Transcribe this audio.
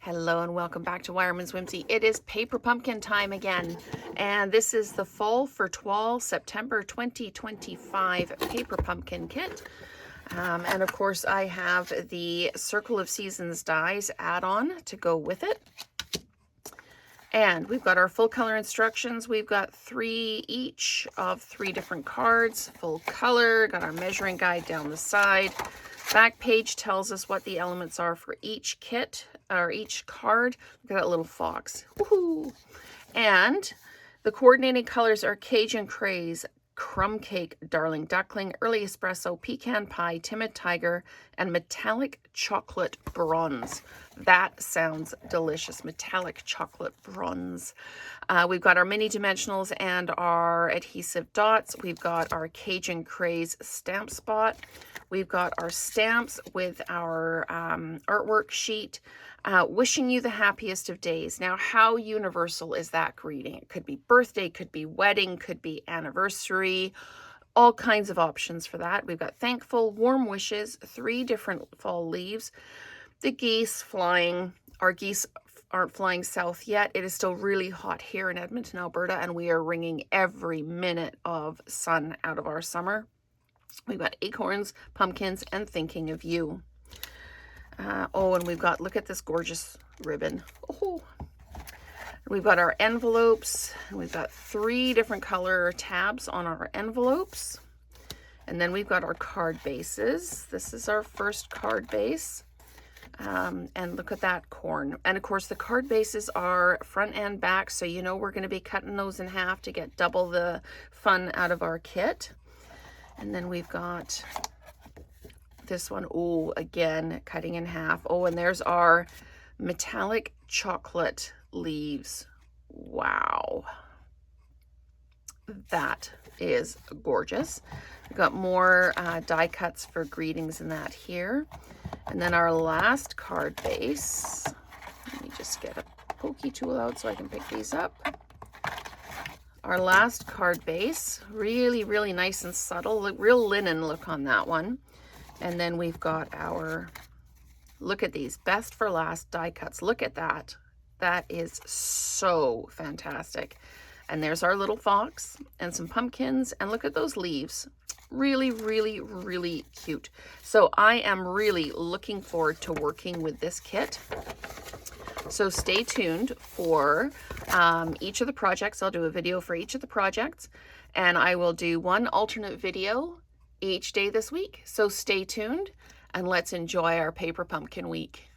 Hello and welcome back to Wireman's Whimsy. It is paper pumpkin time again, and this is the Fall for Toile September 2025 paper pumpkin kit. And of course I have the Circle of Seasons dies add-on to go with it. And we've got our full color instructions. We've got 3 each of 3 different cards, full color, got our measuring guide down the side. Back page tells us what the elements are for each kit or each card. Look at that little fox. Woohoo! And the coordinating colors are Cajun Craze, Crumb Cake, Darling Duckling, Early Espresso, Pecan Pie, Timid Tiger, and Metallic Chocolate Bronze. That sounds delicious. Metallic chocolate bronze. We've got our mini dimensionals and our adhesive dots. We've got our Cajun Craze stamp spot. We've got our stamps with our artwork sheet. Wishing you the happiest of days. Now, how universal is that greeting? It could be birthday, could be wedding, could be anniversary, all kinds of options for that. We've got thankful, warm wishes, 3 different fall leaves. The geese flying. Our geese aren't flying south yet. It is still really hot here in Edmonton, Alberta, and we are wringing every minute of sun out of our summer. We've got acorns, pumpkins, and thinking of you. And we've got, look at this gorgeous ribbon. Oh, we've got our envelopes. We've got 3 different color tabs on our envelopes. And then we've got our card bases. This is our first card base. And look at that corn. And of course the card bases are front and back, so you know we're going to be cutting those in half to get double the fun out of our kit. And then we've got this one. Oh, again, cutting in half. Oh, and there's our metallic chocolate leaves. Wow. That is gorgeous. We've got more die cuts for greetings and that here. And then our last card base. Let me just get a pokey tool out so I can pick these up. Our last card base, really, really nice and subtle, real linen look on that one. And then we've got our, look at these, best for last die cuts. Look at that. That is so fantastic. And there's our little fox and some pumpkins. And look at those leaves. Really, really, really cute. So I am really looking forward to working with this kit. So stay tuned for each of the projects. I'll do a video for each of the projects. And I will do one alternate video each day this week. So stay tuned and let's enjoy our paper pumpkin week.